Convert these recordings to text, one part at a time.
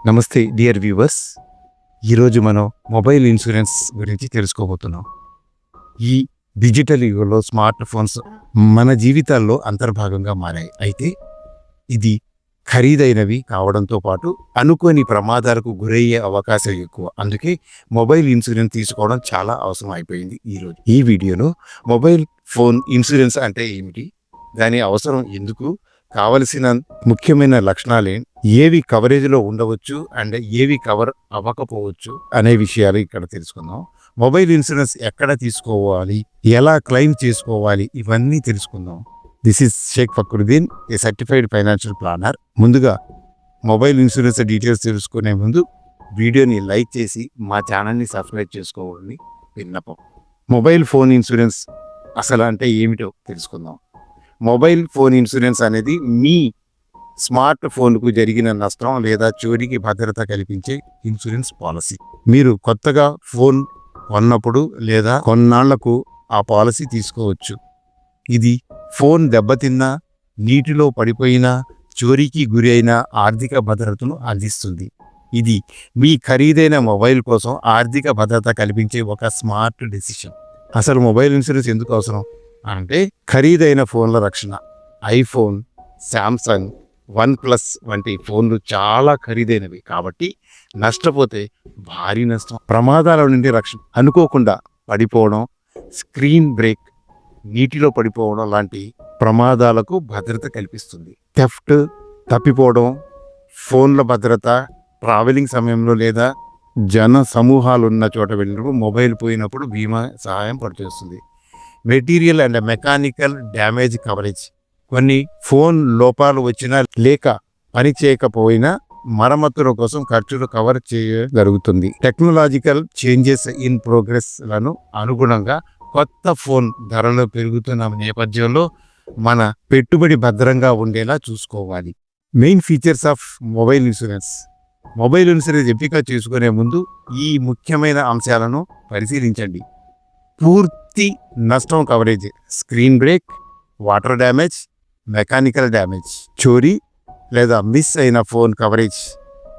నమస్తే dear viewers. ఈరోజు మనం మొబైల్ ఇన్సూరెన్స్ గురించి తెలుసుకోబోతున్నాం. ఈ డిజిటల్ యుగంలో స్మార్ట్ ఫోన్స్ మన జీవితాల్లో అంతర్భాగంగా మారాయి. అయితే ఇది ఖరీదైనవి కావడంతో పాటు అనుకోని ప్రమాదాలకు గురయ్యే అవకాశం ఎక్కువ. అందుకే మొబైల్ ఇన్సూరెన్స్ తీసుకోవడం చాలా అవసరం అయిపోయింది. ఈరోజు ఈ వీడియోలో మొబైల్ ఫోన్ ఇన్సూరెన్స్ అంటే ఏమిటి, దాని అవసరం ఎందుకు, కావలసిన ముఖ్యమైన లక్షణాలు, ఏవి కవరేజ్లో ఉండవచ్చు అండ్ ఏవి కవర్ అవ్వకపోవచ్చు అనే విషయాలు ఇక్కడ తెలుసుకుందాం. మొబైల్ ఇన్సూరెన్స్ ఎక్కడ తీసుకోవాలి, ఎలా క్లెయిమ్ చేసుకోవాలి, ఇవన్నీ తెలుసుకుందాం. This is Shaik Fakruddin, a certified financial planner. ముందుగా మొబైల్ ఇన్సూరెన్స్ డీటెయిల్స్ తెలుసుకునే ముందు వీడియోని లైక్ చేసి మా ఛానల్ని సబ్స్క్రైబ్ చేసుకోవాలని విన్నపం. మొబైల్ ఫోన్ ఇన్సూరెన్స్ అసలు అంటే ఏమిటో తెలుసుకుందాం. మొబైల్ ఫోన్ ఇన్సూరెన్స్ అనేది మీ స్మార్ట్ ఫోన్కు జరిగిన నష్టం లేదా చోరీకి భద్రత కల్పించే ఇన్సూరెన్స్ పాలసీ. మీరు కొత్తగా ఫోన్ కొన్నప్పుడు లేదా కొన్నాళ్లకు ఆ పాలసీ తీసుకోవచ్చు. ఇది ఫోన్ దెబ్బతిన్నా, నీటిలో పడిపోయినా, చోరీకి గురి అయిన ఆర్థిక భద్రతను అందిస్తుంది. ఇది మీ ఖరీదైన మొబైల్ కోసం ఆర్థిక భద్రత కల్పించే ఒక స్మార్ట్ డెసిషన్. అసలు మొబైల్ ఇన్సూరెన్స్ ఎందుకు అవసరం అంటే, ఖరీదైన ఫోన్ల రక్షణ. ఐఫోన్, శాంసంగ్, OnePlus వంటి ఫోన్లు చాలా ఖరీదైనవి కాబట్టి నష్టపోతే భారీ నష్టం. ప్రమాదాల నుండి రక్షణ, అనుకోకుండా పడిపోవడం, స్క్రీన్ బ్రేక్, నీటిలో పడిపోవడం లాంటి ప్రమాదాలకు భద్రత కల్పిస్తుంది. థెఫ్ట్, తప్పిపోవడం, ఫోన్ల భద్రత, ట్రావెలింగ్ సమయంలో లేదా జన సమూహాలున్న చోట వెళ్ళినప్పుడు మొబైల్ పోయినప్పుడు బీమా సహాయం పడుతుంది. Material and mechanical damage coverage. కొన్ని ఫోన్ లోపాలు వచ్చినా లేక పని చేయకపోయినా మరమ్మతుల కోసం ఖర్చులు కవర్ చేయగలుగుతుంది. టెక్నాలజికల్ చేంజెస్ ఇన్ ప్రోగ్రెస్ లను అనుగుణంగా కొత్త ఫోన్ ధరలు పెరుగుతున్న నేపథ్యంలో మన పెట్టుబడి భద్రంగా ఉండేలా చూసుకోవాలి. Main features of mobile insurance. Mobile insurance ఎంపిక చేసుకునే ముందు ఈ ముఖ్యమైన అంశాలను పరిశీలించండి. పూర్తి నష్టం coverage, screen break, water damage, mechanical damage, చోరీ లేదా మిస్ అయిన ఫోన్ కవరేజ్,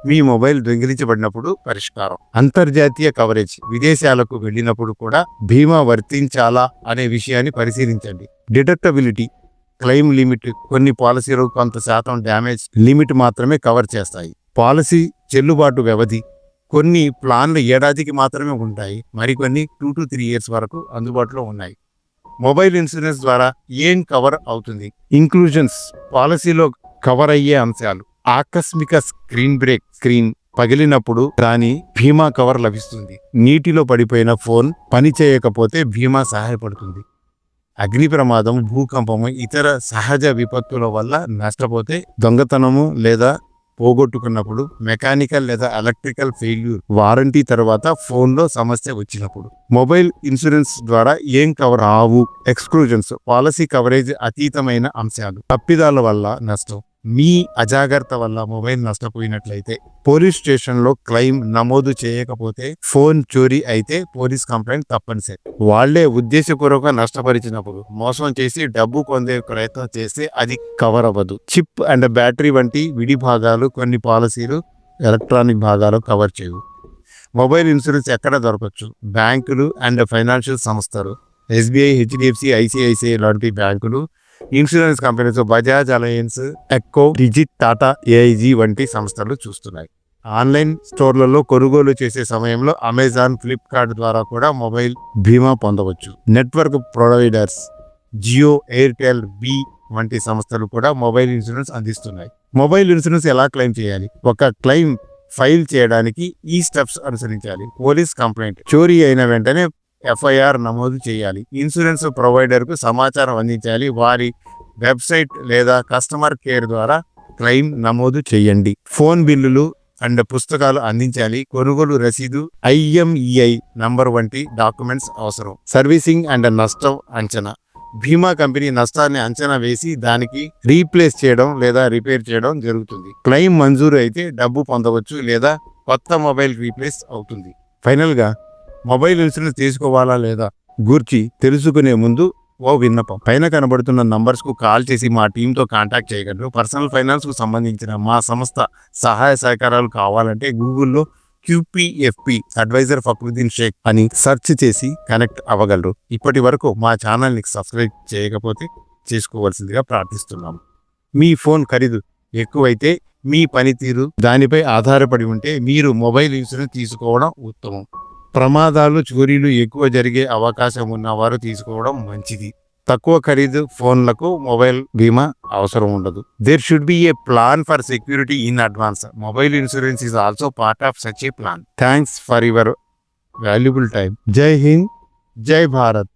మీ మొబైల్ దొంగిలించబడినప్పుడు పరిష్కారం. అంతర్జాతీయ కవరేజ్, విదేశాలకు వెళ్ళినప్పుడు కూడా బీమా వర్తించాలా అనే విషయాన్ని పరిశీలించండి. Deductibility, claim limit. కొన్ని పాలసీలు కొంత శాతం డ్యామేజ్ లిమిట్ మాత్రమే కవర్ చేస్తాయి. పాలసీ చెల్లుబాటు వ్యవధి. కొన్ని ప్లాన్లు ఏడాదికి మాత్రమే ఉంటాయి, మరికొన్ని 2 to 3 years వరకు అందుబాటులో ఉన్నాయి. మొబైల్ ఇన్సూరెన్స్ ద్వారా ఏం కవర్ అవుతుంది? ఇంక్లూజన్స్, పాలసీలో కవర్ అయ్యే అంశాలు. ఆకస్మిక స్క్రీన్ బ్రేక్, స్క్రీన్ పగిలినప్పుడు దాని బీమా కవర్ లభిస్తుంది. నీటిలో పడిపోయిన ఫోన్ పని చేయకపోతే బీమా సహాయపడుతుంది. అగ్ని ప్రమాదం, భూకంపము, ఇతర సహజ విపత్తుల వల్ల నష్టపోతే, దొంగతనము లేదా పోగొట్టుకున్నప్పుడు, మెకానికల్ లేదా ఎలక్ట్రికల్ ఫెయిల్యూర్, వారంటీ తర్వాత ఫోన్లో సమస్య వచ్చినప్పుడు. మొబైల్ ఇన్సూరెన్స్ ద్వారా ఏం కవర్ ఆవు. ఎక్స్క్లూజన్స్, పాలసీ కవరేజ్ అతీతమైన అంశాలు. తప్పిదాల వల్ల నష్టం. మీ అజాగ్రత్త వల్ల మొబైల్ నష్టపోయినట్లయితే, పోలీస్ స్టేషన్లో క్లెయిమ్ నమోదు చేయకపోతే, ఫోన్ చోరీ అయితే పోలీస్ కంప్లైంట్ తప్పనిసరి. వాళ్లే ఉద్దేశపూర్వక నష్టపరిచినప్పుడు, మోసం చేసి డబ్బు పొందే ప్రయత్నం చేస్తే అది కవర్ అవ్వదు. చిప్ అండ్ బ్యాటరీ వంటి విడి భాగాలు కొన్ని పాలసీలు ఎలక్ట్రానిక్ భాగాలు కవర్ చేయవు. మొబైల్ ఇన్సూరెన్స్ ఎక్కడ దొరకచ్చు? బ్యాంకులు అండ్ ఫైనాన్షియల్ సంస్థలు, SBI, HDFC, ICICI లాంటి బ్యాంకులు, insurance companies, Bajaj Allianz, Acko, Digit, Tata AIG వంటి సంస్థలు చూస్తున్నాయి. ఆన్లైన్ స్టోర్లలో కొనుగోలు చేసే సమయంలో అమెజాన్, ఫ్లిప్కార్ట్ ద్వారా కూడా మొబైల్ బీమా పొందవచ్చు. నెట్వర్క్ ప్రొవైడర్స్, జియో, ఎయిర్టెల్, వంటి సంస్థలు కూడా మొబైల్ ఇన్సూరెన్స్ అందిస్తున్నాయి. మొబైల్ ఇన్సూరెన్స్ ఎలా క్లెయిమ్ చేయాలి? ఒక క్లెయిమ్ ఫైల్ చేయడానికి ఈ స్టెప్స్ అనుసరించాలి. పోలీస్ కంప్లైంట్, చోరీ అయిన వెంటనే FIR నమోదు చేయాలి. ఇన్సూరెన్స్ ప్రొవైడర్కు సమాచారం అందించాలి. వారి వెబ్సైట్ లేదా కస్టమర్ కేర్ ద్వారా క్లెయిమ్ నమోదు చేయండి. ఫోన్ బిల్లులు అండ్ పుస్తకాలు అందించాలి. కొనుగోలు రసీదు, IMEI నంబర్ వంటి డాక్యుమెంట్స్ అవసరం. సర్వీసింగ్ అండ్ నష్టం అంచనా. బీమా కంపెనీ నష్టాన్ని అంచనా వేసి దానికి రీప్లేస్ చేయడం లేదా రిపేర్ చేయడం జరుగుతుంది. క్లెయిమ్ మంజూరు అయితే డబ్బు పొందవచ్చు లేదా కొత్త మొబైల్ రీప్లేస్ అవుతుంది. ఫైనల్గా, మొబైల్ ఇన్సూరెన్స్ తీసుకోవాలా లేదా గూర్చి తెలుసుకునే ముందు ఓ విన్నపం, పైన కనబడుతున్న నంబర్స్కు కాల్ చేసి మా టీంతో కాంటాక్ట్ చేయగలరు. పర్సనల్ ఫైనాన్స్కు సంబంధించిన మా సంస్థ సహాయ సహకారాలు కావాలంటే గూగుల్లో QPFP అడ్వైజర్ ఫక్రుద్దీన్ షేక్ అని సెర్చ్ చేసి కనెక్ట్ అవ్వగలరు. ఇప్పటి వరకు మా ఛానల్ని సబ్స్క్రైబ్ చేయకపోతే చేసుకోవాల్సిందిగా ప్రార్థిస్తున్నాము. మీ ఫోన్ ఖరీదు ఎక్కువైతే మీ పనితీరు దానిపై ఆధారపడి ఉంటే మీరు మొబైల్ ఇన్సూరెన్స్ తీసుకోవడం ఉత్తమం. ప్రమాదాలు, చోరీలు ఎక్కువ జరిగే అవకాశం ఉన్నవారు తీసుకోవడం మంచిది. తక్కువ ఖరీదు ఫోన్లకు మొబైల్ బీమా అవసరం ఉండదు. There should be a plan for security in advance. Mobile insurance is also part of such a plan. Thanks for your valuable time. Jai Hind, జై భారత్.